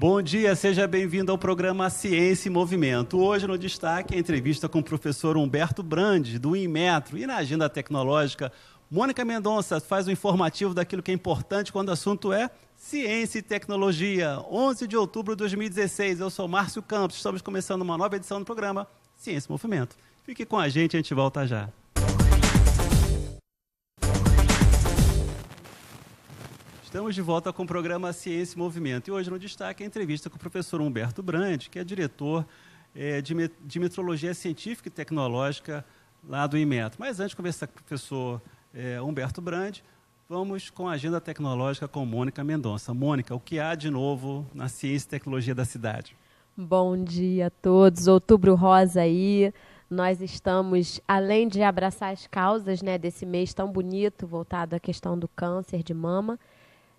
Bom dia, seja bem-vindo ao programa Ciência em Movimento. Hoje, no destaque, a entrevista com o professor Humberto Brandi, do Inmetro. E na agenda tecnológica, Mônica Mendonça faz o informativo daquilo que é importante quando o assunto é ciência e tecnologia. 11 de outubro de 2016, eu sou Márcio Campos. Estamos começando uma nova edição do programa Ciência em Movimento. Fique com a gente volta já. Estamos de volta com o programa Ciência e Movimento. E hoje, no destaque, a entrevista com o professor Humberto Brandi, que é diretor de Metrologia Científica e Tecnológica lá do Inmetro. Mas antes de conversar com o professor Humberto Brandi, vamos com a agenda tecnológica com Mônica Mendonça. Mônica, o que há de novo na ciência e tecnologia da cidade? Bom dia a todos. Outubro Rosa aí. Nós estamos, além de abraçar as causas, né, desse mês tão bonito, voltado à questão do câncer de mama,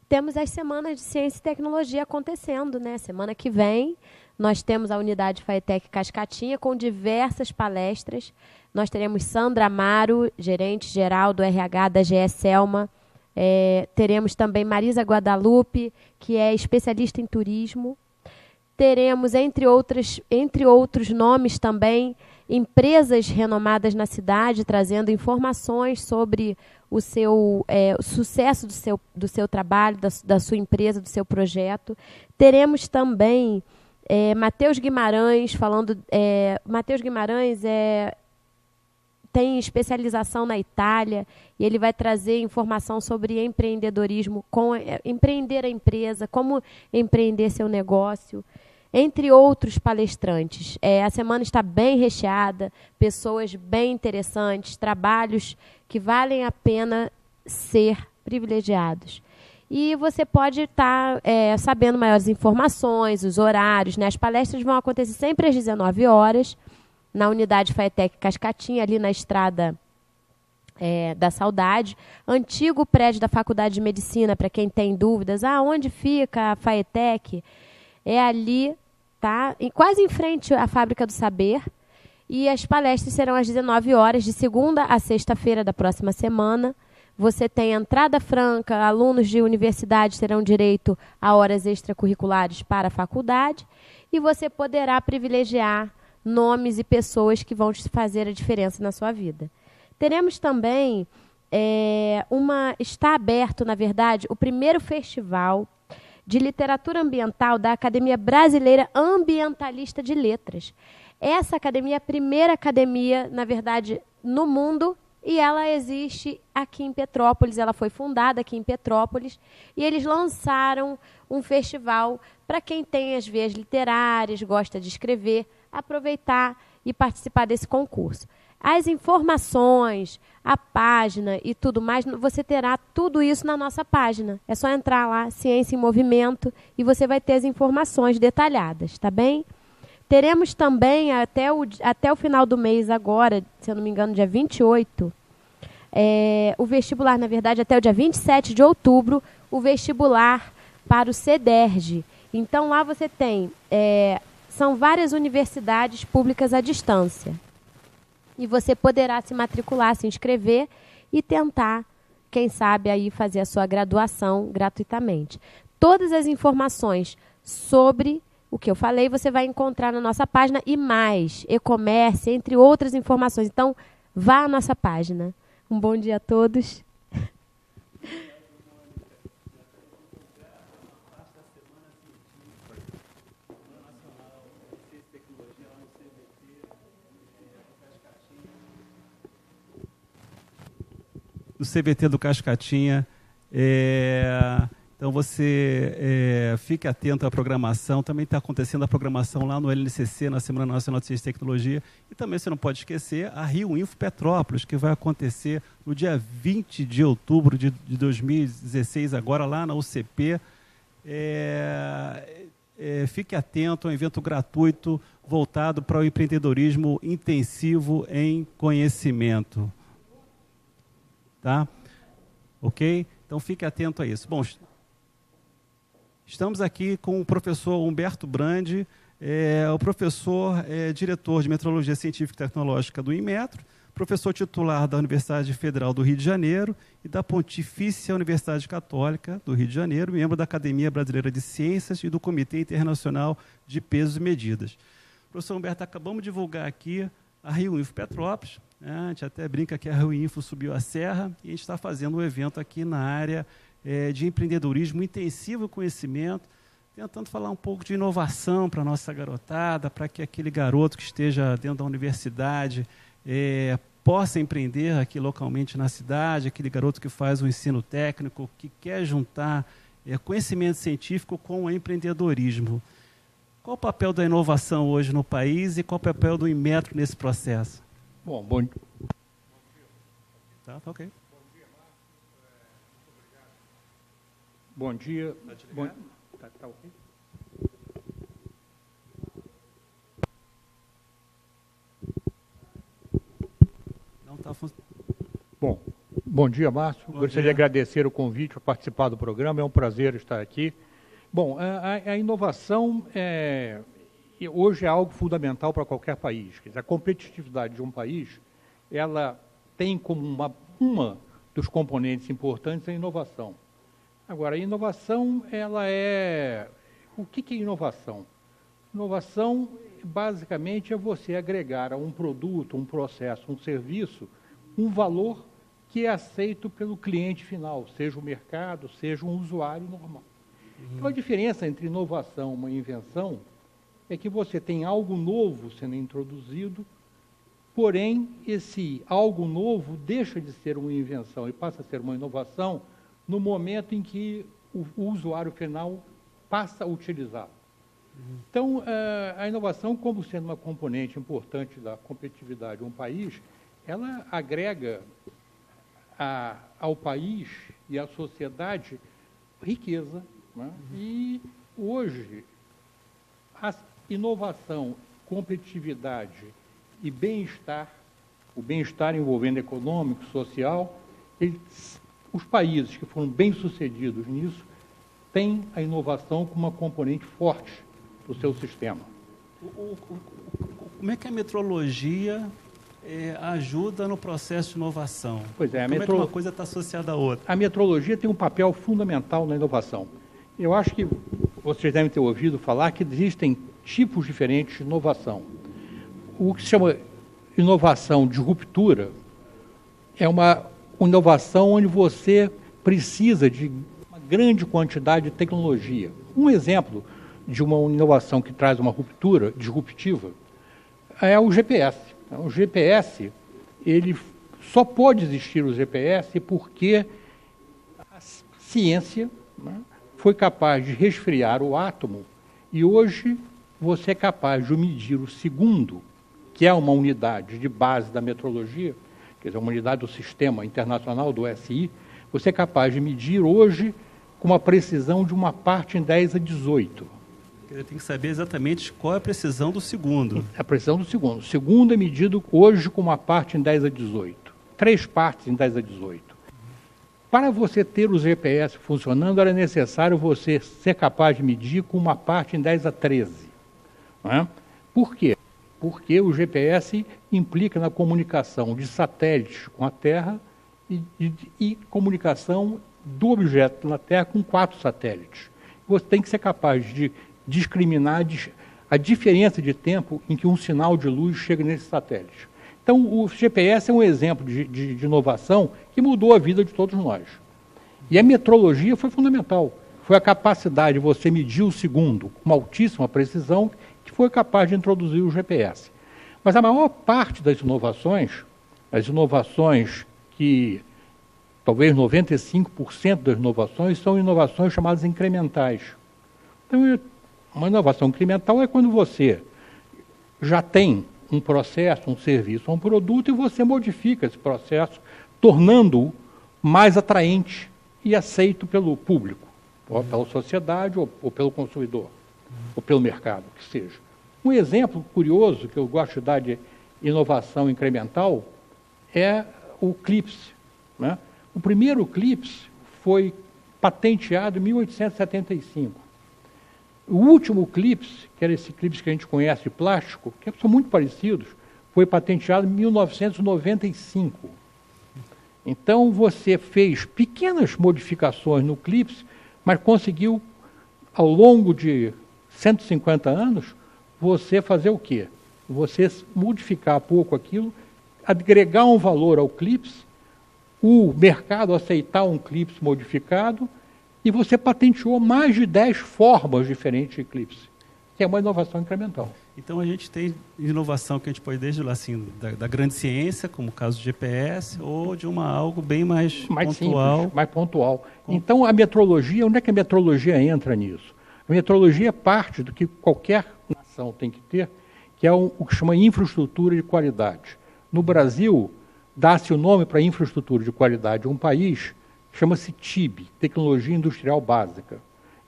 temos as semanas de ciência e tecnologia acontecendo, né? Semana que vem, nós temos a unidade Faetec Cascatinha com diversas palestras. Nós teremos Sandra Amaro, gerente-geral do RH da GE Selma. Teremos também Marisa Guadalupe, que é especialista em turismo. Teremos, entre outros nomes também, empresas renomadas na cidade, trazendo informações sobre o sucesso do seu trabalho, da sua empresa, do seu projeto. Teremos também Matheus Guimarães, falando... Matheus Guimarães tem especialização na Itália e ele vai trazer informação sobre empreendedorismo, empreender a empresa, como empreender seu negócio, entre outros palestrantes. A semana está bem recheada, pessoas bem interessantes, trabalhos que valem a pena ser privilegiados. E você pode estar sabendo maiores informações, os horários, né? As palestras vão acontecer sempre às 19 horas, na unidade Faetec Cascatinha, ali na Estrada da Saudade, antigo prédio da Faculdade de Medicina, para quem tem dúvidas, onde fica a Faetec? É ali, tá? Quase em frente à Fábrica do Saber, e as palestras serão às 19 horas, de segunda a sexta-feira da próxima semana. Você tem entrada franca, alunos de universidade terão direito a horas extracurriculares para a faculdade, e você poderá privilegiar nomes e pessoas que vão fazer a diferença na sua vida. Teremos também, está aberto, na verdade, o primeiro festival de literatura ambiental da Academia Brasileira Ambientalista de Letras. Essa academia é a primeira academia, na verdade, no mundo, e ela existe aqui em Petrópolis, ela foi fundada aqui em Petrópolis, e eles lançaram um festival para quem tem as veias literárias, gosta de escrever, aproveitar e participar desse concurso. As informações, a página e tudo mais, você terá tudo isso na nossa página. É só entrar lá, Ciência em Movimento, e você vai ter as informações detalhadas, tá bem? Teremos também, até o final do mês agora, se eu não me engano, dia 28, o vestibular, na verdade, até o dia 27 de outubro, o vestibular para o CEDERJ. Então, lá você tem... são várias universidades públicas à distância. E você poderá se matricular, se inscrever e tentar, quem sabe, aí fazer a sua graduação gratuitamente. Todas as informações sobre o que eu falei, você vai encontrar na nossa página e mais, e-commerce, entre outras informações. Então, vá à nossa página. Um bom dia a todos. Do CVT do Cascatinha. Então, você fique atento à programação. Também está acontecendo a programação lá no LNCC, na Semana Nacional de Ciência e Tecnologia. E também você não pode esquecer a Rio Info Petrópolis, que vai acontecer no dia 20 de outubro de 2016, agora lá na UCP. Fique atento, é um evento gratuito voltado para o empreendedorismo intensivo em conhecimento. Tá? Ok? Então, fique atento a isso. Bom, estamos aqui com o professor Humberto Brandi, o professor diretor de Metrologia Científica e Tecnológica do Inmetro, professor titular da Universidade Federal do Rio de Janeiro e da Pontifícia Universidade Católica do Rio de Janeiro, membro da Academia Brasileira de Ciências e do Comitê Internacional de Pesos e Medidas. Professor Humberto, acabamos de divulgar aqui a Rio Info Petrópolis, né? A gente até brinca que a Rio Info subiu a serra e a gente está fazendo um evento aqui na área de empreendedorismo intensivo e conhecimento, tentando falar um pouco de inovação para a nossa garotada, para que aquele garoto que esteja dentro da universidade possa empreender aqui localmente na cidade, aquele garoto que faz o ensino técnico, que quer juntar conhecimento científico com o empreendedorismo. Qual o papel da inovação hoje no país e qual o papel do Inmetro nesse processo? Bom dia. Tá ok. Bom dia. Tá ok? Não está funcionando. Bom dia, Márcio. Gostaria de agradecer o convite para participar do programa. É um prazer estar aqui. Bom, a inovação hoje é algo fundamental para qualquer país. Quer dizer, a competitividade de um país, ela tem como uma dos componentes importantes a inovação. Agora, a inovação, ela é... O que é inovação? Inovação, basicamente, é você agregar a um produto, um processo, um serviço, um valor que é aceito pelo cliente final, seja o mercado, seja um usuário normal. Então, a diferença entre inovação e uma invenção é que você tem algo novo sendo introduzido, porém, esse algo novo deixa de ser uma invenção e passa a ser uma inovação no momento em que o usuário final passa a utilizar. Então, a inovação, como sendo uma componente importante da competitividade de um país, ela agrega ao país e à sociedade riqueza, né? E hoje, a inovação, competitividade e bem-estar, o bem-estar envolvendo econômico, social, os países que foram bem-sucedidos nisso têm a inovação como uma componente forte do seu sistema. Como é que a metrologia ajuda no processo de inovação? Pois é, como é que uma coisa está associada à outra? A metrologia tem um papel fundamental na inovação. Eu acho que vocês devem ter ouvido falar que existem tipos diferentes de inovação. O que se chama inovação de ruptura é uma inovação onde você precisa de uma grande quantidade de tecnologia. Um exemplo de uma inovação que traz uma ruptura disruptiva é o GPS. O GPS, ele só pode existir o GPS porque a ciência, né, foi capaz de resfriar o átomo e hoje você é capaz de medir o segundo, que é uma unidade de base da metrologia, quer dizer, uma unidade do Sistema Internacional, do SI, você é capaz de medir hoje com uma precisão de uma parte em 10 a 18. Tem que saber exatamente qual é a precisão do segundo. A precisão do segundo. O segundo é medido hoje com uma parte em 10 a 18. 3 partes em 10 a 18. Para você ter o GPS funcionando, era necessário você ser capaz de medir com uma parte em 10 a 13. Não é? Por quê? Porque o GPS implica na comunicação de satélites com a Terra e comunicação do objeto na Terra com 4 satélites. Você tem que ser capaz de discriminar a diferença de tempo em que um sinal de luz chega nesse satélite. Então, o GPS é um exemplo de inovação que mudou a vida de todos nós. E a metrologia foi fundamental. Foi a capacidade de você medir o segundo com uma altíssima precisão que foi capaz de introduzir o GPS. Mas a maior parte das inovações, as inovações que, talvez 95% das inovações, são inovações chamadas incrementais. Então, uma inovação incremental é quando você já tem um processo, um serviço, um produto, e você modifica esse processo, tornando-o mais atraente e aceito pelo público, ou pela sociedade, ou pelo consumidor, ou pelo mercado, que seja. Um exemplo curioso que eu gosto de dar de inovação incremental é o CLIPS. Né? O primeiro CLIPS foi patenteado em 1875. O último CLIPS, que era esse CLIPS que a gente conhece de plástico, que são muito parecidos, foi patenteado em 1995. Então, você fez pequenas modificações no clipe, mas conseguiu, ao longo de 150 anos, você fazer o quê? Você modificar pouco aquilo, agregar um valor ao clipe, o mercado aceitar um clipe modificado, e você patenteou mais de 10 formas diferentes de clipe, que é uma inovação incremental. Então a gente tem inovação que a gente pode desde assim, da grande ciência, como o caso do GPS, ou de algo bem mais pontual. Simples, mais pontual. Então a metrologia, onde é que a metrologia entra nisso? A metrologia é parte do que qualquer nação tem que ter, que é o que chama infraestrutura de qualidade. No Brasil, dá-se o nome para infraestrutura de qualidade de um país, chama-se TIB, Tecnologia Industrial Básica.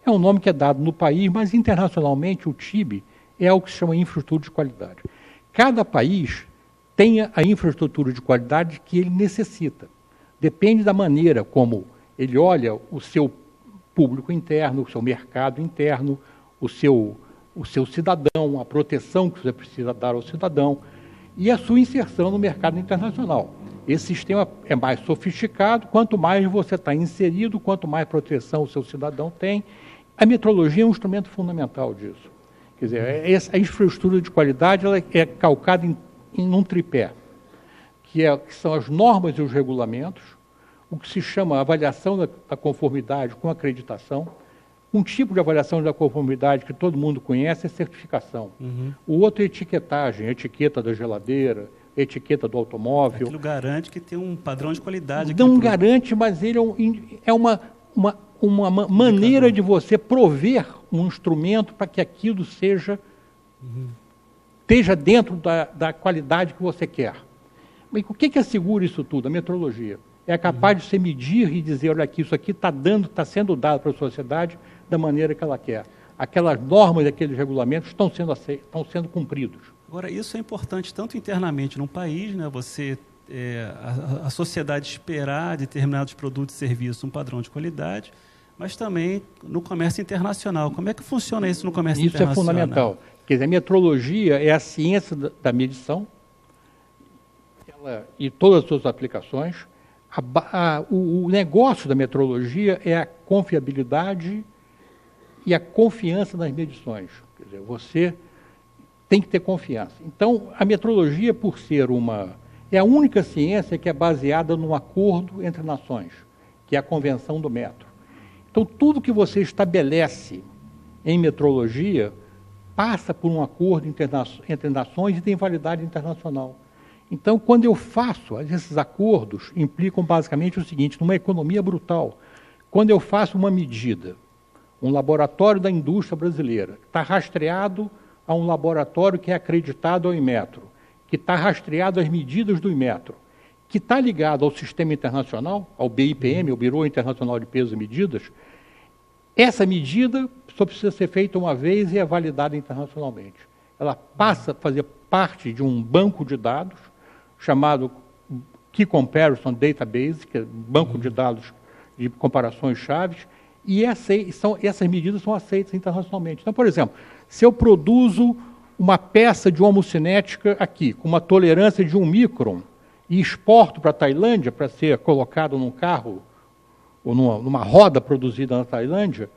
É um nome que é dado no país, mas internacionalmente o TIB é o que se chama infraestrutura de qualidade. Cada país tem a infraestrutura de qualidade que ele necessita. Depende da maneira como ele olha o seu público interno, o seu mercado interno, o seu cidadão, a proteção que você precisa dar ao cidadão e a sua inserção no mercado internacional. Esse sistema é mais sofisticado, quanto mais você está inserido, quanto mais proteção o seu cidadão tem. A metrologia é um instrumento fundamental disso. Quer dizer, a infraestrutura de qualidade ela é calcada em um tripé, que são as normas e os regulamentos, o que se chama avaliação da conformidade com acreditação. Um tipo de avaliação da conformidade que todo mundo conhece é certificação. O outro é etiquetagem, etiqueta da geladeira, etiqueta do automóvel. Aquilo garante que tem um padrão de qualidade. Não garante, mas ele é uma maneira de você prover um instrumento para que aquilo esteja dentro da qualidade que você quer. Mas o que assegura isso tudo? A metrologia. É capaz de você medir e dizer, olha aqui, isso aqui está sendo dado para a sociedade da maneira que ela quer. Aquelas normas, aqueles regulamentos estão sendo cumpridos. Agora, isso é importante tanto internamente no país, né? Você, a sociedade esperar determinados produtos e serviços um padrão de qualidade, mas também no comércio internacional. Como é que funciona isso no comércio internacional? Isso é fundamental. Quer dizer, a metrologia é a ciência da medição e todas as suas aplicações. O negócio da metrologia é a confiabilidade e a confiança nas medições. Quer dizer, você tem que ter confiança. Então, a metrologia, por ser é a única ciência que é baseada num acordo entre nações, que é a Convenção do Metro. Então, tudo que você estabelece em metrologia passa por um acordo entre nações e tem validade internacional. Então, quando eu faço, esses acordos implicam basicamente o seguinte, numa economia brutal, quando eu faço uma medida, um laboratório da indústria brasileira, está rastreado a um laboratório que é acreditado ao Inmetro, que está rastreado às medidas do Inmetro, que está ligado ao sistema internacional, ao BIPM, o Bureau Internacional de Pesos e Medidas, essa medida só precisa ser feita uma vez e é validada internacionalmente. Ela passa a fazer parte de um banco de dados, chamado Key Comparison Database, que é um banco de dados de comparações chaves, e essas medidas são aceitas internacionalmente. Então, por exemplo, se eu produzo uma peça de homocinética aqui, com uma tolerância de 1 micron, e exporto para a Tailândia para ser colocado num carro ou numa roda produzida na Tailândia,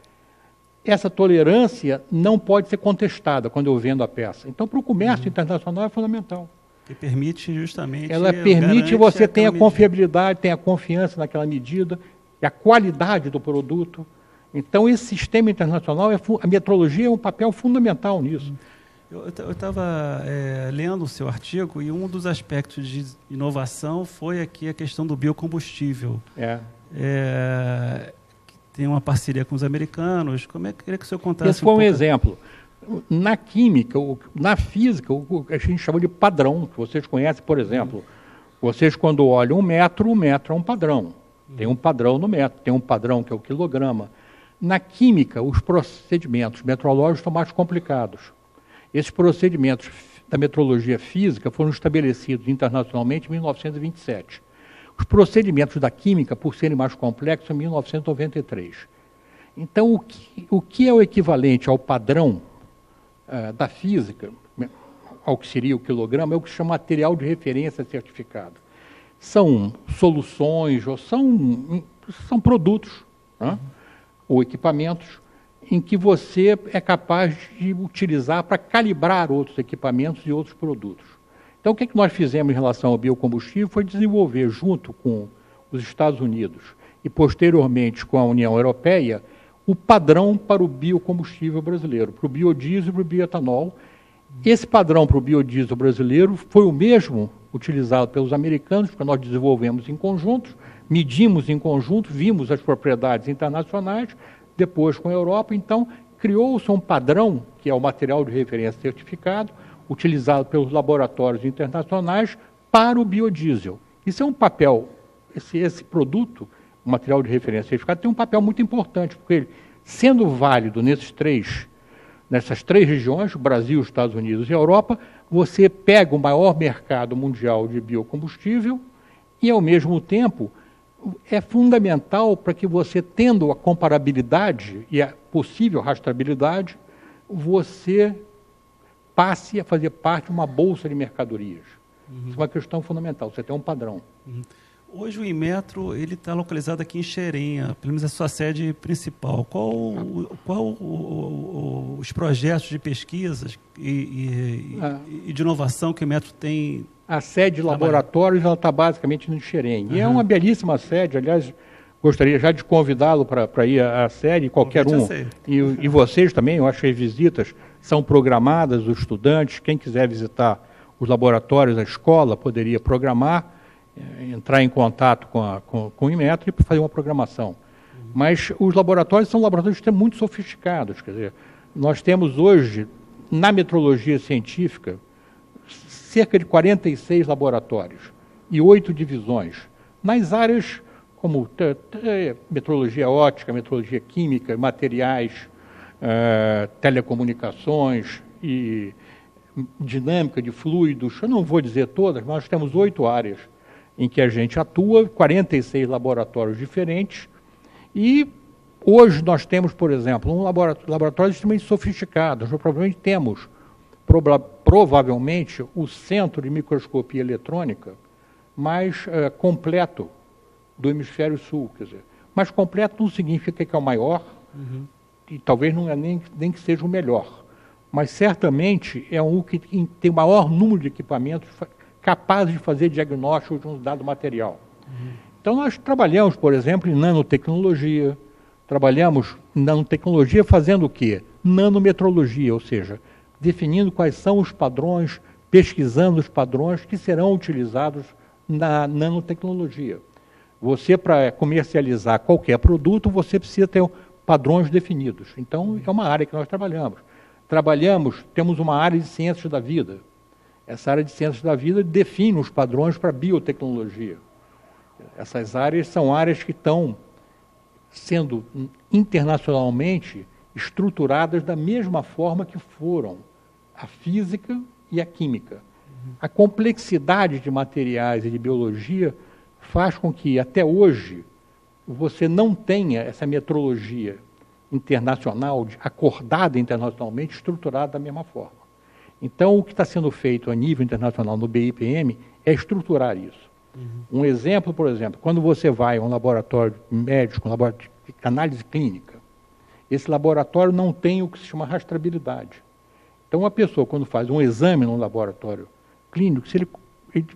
essa tolerância não pode ser contestada quando eu vendo a peça. Então, para o comércio internacional é fundamental. Que permite justamente... Ela permite você ter a confiabilidade, ter a confiança naquela medida, e a qualidade do produto. Então, esse sistema internacional, a metrologia é um papel fundamental nisso. Eu estava lendo o seu artigo e um dos aspectos de inovação foi aqui a questão do biocombustível. Tem uma parceria com os americanos. Como é que queria que o senhor contasse? Esse foi um exemplo. Na química, na física, o que a gente chama de padrão, que vocês conhecem, por exemplo. Vocês, quando olham o metro é um padrão. Tem um padrão no metro, tem um padrão que é o quilograma. Na química, os procedimentos metrológicos são mais complicados. Esses procedimentos da metrologia física foram estabelecidos internacionalmente em 1927. Os procedimentos da química, por serem mais complexos, em 1993. Então, o que é o equivalente ao padrão da física, ao que seria o quilograma, é o que se chama material de referência certificado. São soluções ou são produtos, né, ou equipamentos em que você é capaz de utilizar para calibrar outros equipamentos e outros produtos. Então, o que nós fizemos em relação ao biocombustível foi desenvolver, junto com os Estados Unidos e, posteriormente, com a União Europeia, o padrão para o biocombustível brasileiro, para o biodiesel e para o bioetanol. Esse padrão para o biodiesel brasileiro foi o mesmo utilizado pelos americanos, porque nós desenvolvemos em conjunto, medimos em conjunto, vimos as propriedades internacionais, depois com a Europa. Então, criou-se um padrão, que é o material de referência certificado, utilizado pelos laboratórios internacionais para o biodiesel. Isso é um papel, esse produto, o material de referência certificado, tem um papel muito importante, porque ele, sendo válido nessas três regiões, Brasil, Estados Unidos e Europa, você pega o maior mercado mundial de biocombustível e, ao mesmo tempo, é fundamental para que você, tendo a comparabilidade e a possível rastreabilidade, você passe a fazer parte de uma bolsa de mercadorias. Isso é uma questão fundamental, você tem um padrão. Hoje o Inmetro está localizado aqui em Xerém, pelo menos a sua sede principal. Qual os projetos de pesquisas e de inovação que o Inmetro tem? A sede de laboratórios está basicamente no Xerém. E é uma belíssima sede, aliás, gostaria já de convidá-lo para ir à sede, qualquer um. E vocês também, eu acho que as visitas são programadas, os estudantes, quem quiser visitar os laboratórios, a escola poderia programar, entrar em contato com o Inmetro e fazer uma programação. Mas os laboratórios são laboratórios muito sofisticados. Quer dizer, nós temos hoje, na metrologia científica, cerca de 46 laboratórios e 8 divisões, nas áreas como metrologia óptica, metrologia química, materiais, telecomunicações e dinâmica de fluidos. Eu não vou dizer todas, mas nós temos 8 áreas em que a gente atua, 46 laboratórios diferentes, e hoje nós temos, por exemplo, um laboratório extremamente sofisticado. Nós provavelmente temos, provavelmente, o centro de microscopia eletrônica mais completo do hemisfério sul. Quer dizer, mais completo não significa que é o maior, e talvez não é nem que seja o melhor, mas certamente é um que tem o maior número de equipamentos capazes de fazer diagnóstico de um dado material. Então nós trabalhamos, por exemplo, em nanotecnologia, trabalhamos em nanotecnologia fazendo o quê? Nanometrologia, ou seja, definindo quais são os padrões, pesquisando os padrões que serão utilizados na nanotecnologia. Você, para comercializar qualquer produto, você precisa ter padrões definidos. Então, é uma área que nós trabalhamos. Temos uma área de ciências da vida. Essa área de ciências da vida define os padrões para a biotecnologia. Essas áreas são áreas que estão sendo internacionalmente estruturadas da mesma forma que foram a física e a química. A complexidade de materiais e de biologia faz com que, até hoje, você não tenha essa metrologia internacional, acordada internacionalmente, estruturada da mesma forma. Então, o que está sendo feito a nível internacional no BIPM é estruturar isso. Um exemplo, por exemplo, quando você vai a um laboratório médico, um laboratório de análise clínica, esse laboratório não tem o que se chama rastreabilidade. Então, uma pessoa, quando faz um exame num laboratório clínico,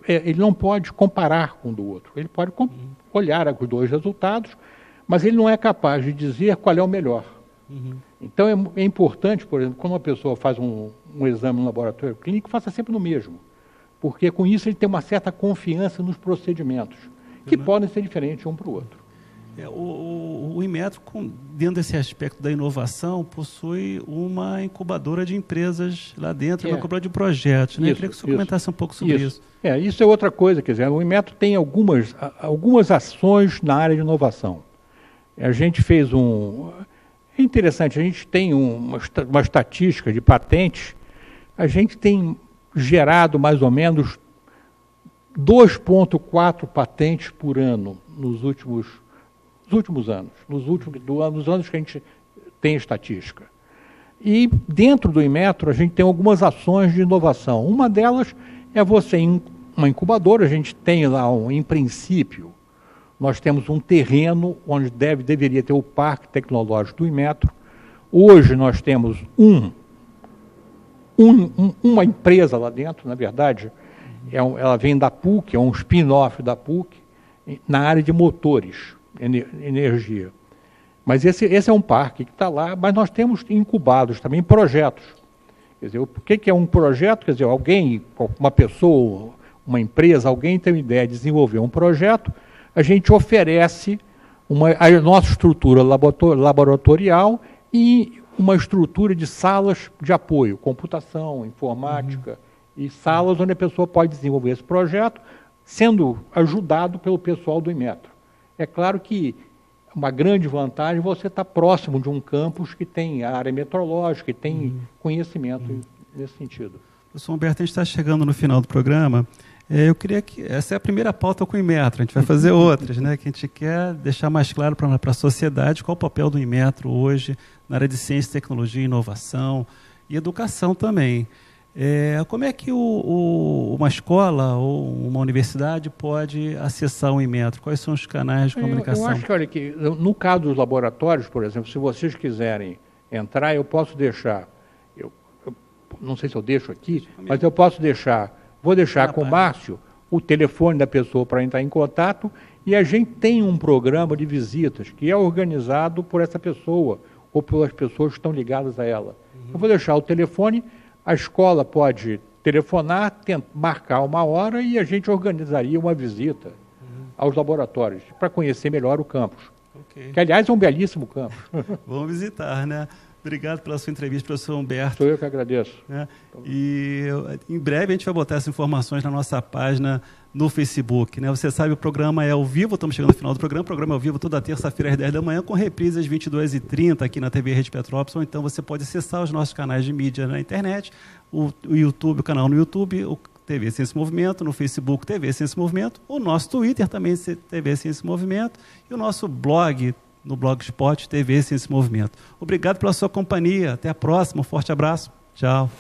ele não pode comparar com o do outro. Ele pode olhar os dois resultados, mas ele não é capaz de dizer qual é o melhor. Então, é importante, por exemplo, quando uma pessoa faz um exame no laboratório clínico, faça sempre no mesmo. Porque, com isso, ele tem uma certa confiança nos procedimentos, que podem ser diferentes um para o outro. O Inmetro, dentro desse aspecto da inovação, possui uma incubadora de empresas lá dentro, uma incubadora de projetos. Né? Eu queria que o senhor comentasse um pouco sobre isso. Isso é outra coisa. Quer dizer, o Inmetro tem algumas ações na área de inovação. A gente fez É interessante, a gente tem uma estatística de patentes, a gente tem gerado mais ou menos 2,4 patentes por ano nos últimos anos, nos anos que a gente tem estatística. E dentro do Inmetro a gente tem algumas ações de inovação. Uma delas é você, em uma incubadora, a gente tem lá, em princípio, nós temos um terreno onde deveria ter o Parque Tecnológico do Inmetro. Hoje nós temos uma empresa lá dentro, na verdade, ela vem da PUC, é um spin-off da PUC, na área de motores, energia. Mas esse é um parque que está lá, mas nós temos incubados também projetos. Quer dizer, o que é um projeto? Quer dizer, alguém, uma pessoa, uma empresa, alguém tem uma ideia de desenvolver um projeto, a gente oferece a nossa estrutura laboratorial e uma estrutura de salas de apoio, computação, informática, e salas onde a pessoa pode desenvolver esse projeto, sendo ajudado pelo pessoal do Inmetro. É claro que uma grande vantagem é você estar próximo de um campus que tem área meteorológica, que tem conhecimento nesse sentido. Professor Humberto, a gente está chegando no final do programa. Eu queria que... Essa é a primeira pauta com o Inmetro, a gente vai fazer outras, né? Que a gente quer deixar mais claro para a sociedade qual o papel do Inmetro hoje na área de ciência, tecnologia, inovação e educação também. Como é que uma escola ou uma universidade pode acessar o Inmetro? Quais são os canais de comunicação? Eu acho que, olha, no caso dos laboratórios, por exemplo, se vocês quiserem entrar, eu posso deixar, eu não sei se eu deixo aqui, mas eu posso deixar, vou deixar com o Márcio o telefone da pessoa para entrar em contato, e a gente tem um programa de visitas que é organizado por essa pessoa ou pelas pessoas que estão ligadas a ela. Eu vou deixar o telefone. A escola pode telefonar, marcar uma hora e a gente organizaria uma visita aos laboratórios para conhecer melhor o campus. Okay. Que, aliás, é um belíssimo campus. Vamos visitar, né? Obrigado pela sua entrevista, professor Humberto. Sou eu que agradeço. E em breve a gente vai botar essas informações na nossa página no Facebook, né? Você sabe, o programa é ao vivo, estamos chegando no final do programa. O programa é ao vivo toda terça-feira às 10 da manhã, com reprise às 22h30 aqui na TV Rede Petrópolis. Ou então você pode acessar os nossos canais de mídia na internet, o YouTube, o canal no YouTube, o TV Ciência e Movimento, no Facebook TV Ciência e Movimento, o nosso Twitter também TV Ciência e Movimento e o nosso blog no Blogspot TV Ciência e Movimento. Obrigado pela sua companhia. Até a próxima. Um forte abraço. Tchau.